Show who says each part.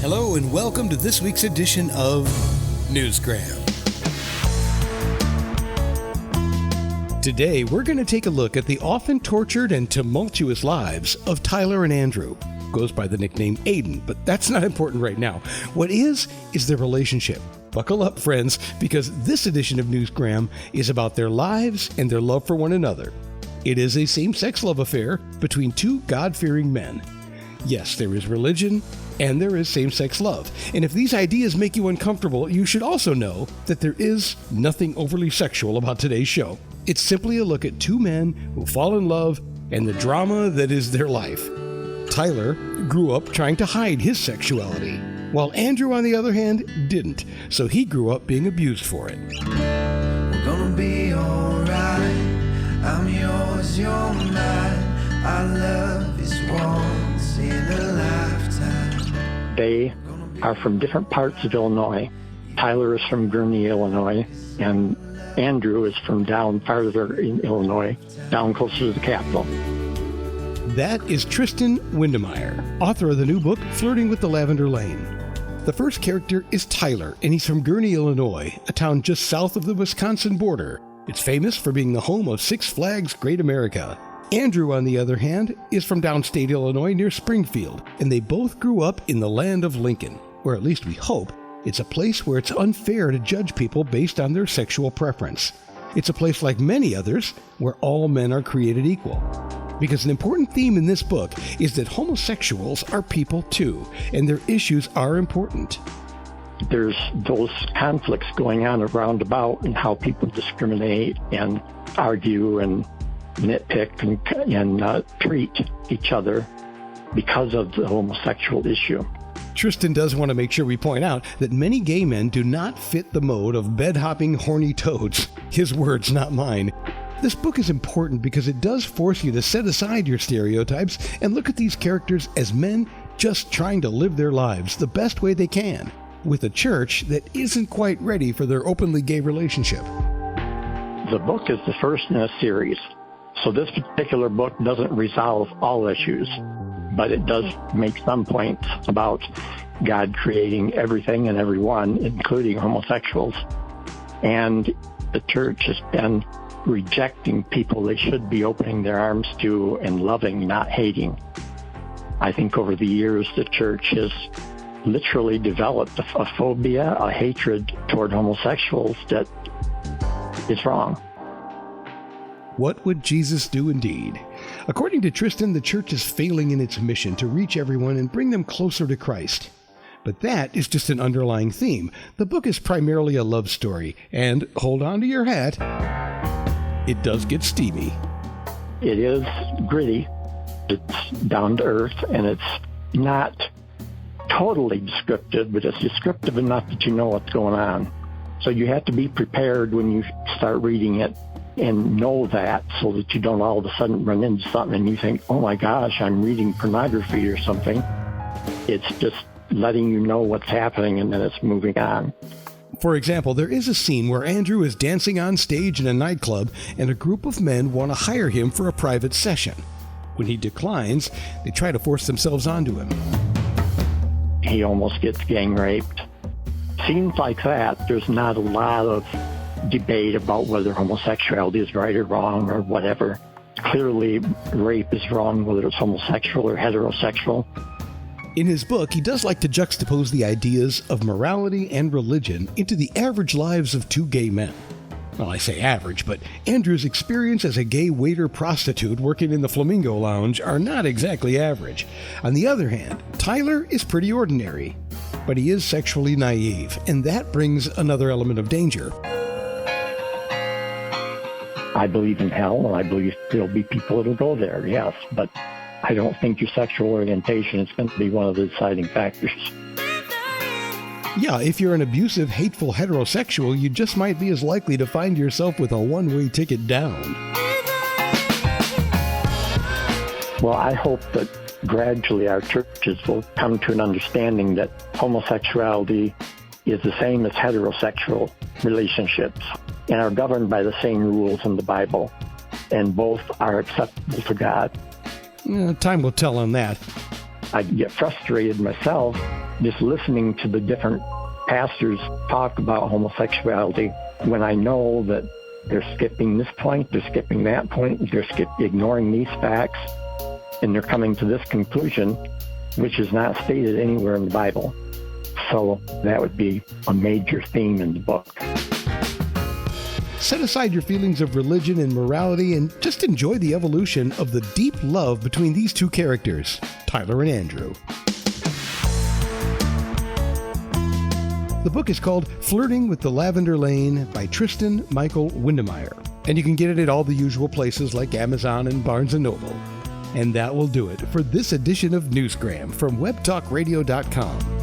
Speaker 1: Hello and welcome to this week's edition of Newsgram. Today, we're going to take a look at the often tortured and tumultuous lives of Tyler and Andrew. Goes by the nickname Aiden, but that's not important right now. What is their relationship. Buckle up, friends, because this edition of Newsgram is about their lives and their love for one another. It is a same-sex love affair between two God-fearing men. Yes, there is religion, and there is same-sex love. And if these ideas make you uncomfortable, you should also know that there is nothing overly sexual about today's show. It's simply a look at two men who fall in love and the drama that is their life. Tyler grew up trying to hide his sexuality, while Andrew, on the other hand, didn't. So he grew up being abused for it.
Speaker 2: We're gonna be alright. I'm yours, you're mine. Our love is once in a lifetime.
Speaker 3: They are from different parts of Illinois. Tyler is from Gurnee, Illinois, and Andrew is from down farther in Illinois, down closer to the capital.
Speaker 1: That is Trystan Mickel, author of the new book, Flirting with the Lavender Lane. The first character is Tyler, and he's from Gurnee, Illinois, a town just south of the Wisconsin border. It's famous for being the home of Six Flags Great America. Andrew, on the other hand, is from downstate Illinois near Springfield, and they both grew up in the land of Lincoln, or at least we hope. It's a place where it's unfair to judge people based on their sexual preference. It's a place like many others where all men are created equal. Because an important theme in this book is that homosexuals are people too, and their issues are important.
Speaker 3: There's those conflicts going on around about and how people discriminate and argue and nitpick and treat each other because of the homosexual issue.
Speaker 1: Trystan does want to make sure we point out that many gay men do not fit the mode of bed-hopping horny toads. His words, not mine. This book is important because it does force you to set aside your stereotypes and look at these characters as men just trying to live their lives the best way they can, with a church that isn't quite ready for their openly gay relationship.
Speaker 3: The book is the first in a series, so this particular book doesn't resolve all issues, but it does make some points about God creating everything and everyone, including homosexuals. And the church has been rejecting people they should be opening their arms to and loving, not hating. I think over the years the church has literally developed a phobia, a hatred toward homosexuals that is wrong.
Speaker 1: What would Jesus do indeed? According to Trystan, the church is failing in its mission to reach everyone and bring them closer to Christ. But that is just an underlying theme. The book is primarily a love story, and hold on to your hat, it does get steamy.
Speaker 3: It is gritty, it's down to earth, and it's not totally descriptive, but it's descriptive enough that you know what's going on. So you have to be prepared when you start reading it and know that, so that you don't all of a sudden run into something and you think, oh my gosh, I'm reading pornography or something. It's just letting you know what's happening and then it's moving on.
Speaker 1: For example, there is a scene where Andrew is dancing on stage in a nightclub and a group of men want to hire him for a private session. When he declines, they try to force themselves onto him.
Speaker 3: He almost gets gang raped. Scenes like that, there's not a lot of debate about whether homosexuality is right or wrong or whatever. Clearly, rape is wrong, whether it's homosexual or heterosexual.
Speaker 1: In his book, he does like to juxtapose the ideas of morality and religion into the average lives of two gay men. Well, I say average, but Andrew's experience as a gay waiter-prostitute working in the Flamingo Lounge are not exactly average. On the other hand, Tyler is pretty ordinary, but he is sexually naive, and that brings another element of danger.
Speaker 3: I believe in hell, and I believe there'll be people that'll go there, yes, but I don't think your sexual orientation is going to be one of the deciding factors.
Speaker 1: Yeah, if you're an abusive, hateful heterosexual, you just might be as likely to find yourself with a one-way ticket down.
Speaker 3: Well, I hope that gradually our churches will come to an understanding that homosexuality is the same as heterosexual relationships and are governed by the same rules in the Bible, and both are acceptable to God.
Speaker 1: Time will tell on that.
Speaker 3: I get frustrated myself just listening to the different pastors talk about homosexuality, when I know that they're skipping this point, they're skipping that point, they're ignoring these facts, and they're coming to this conclusion, which is not stated anywhere in the Bible. So that would be a major theme in the book.
Speaker 1: Set aside your feelings of religion and morality and just enjoy the evolution of the deep love between these two characters, Tyler and Andrew. The book is called Flirting with the Lavender Lane by Trystan Mickel Windemier, and you can get it at all the usual places like Amazon and Barnes & Noble. And that will do it for this edition of Newsgram from webtalkradio.com.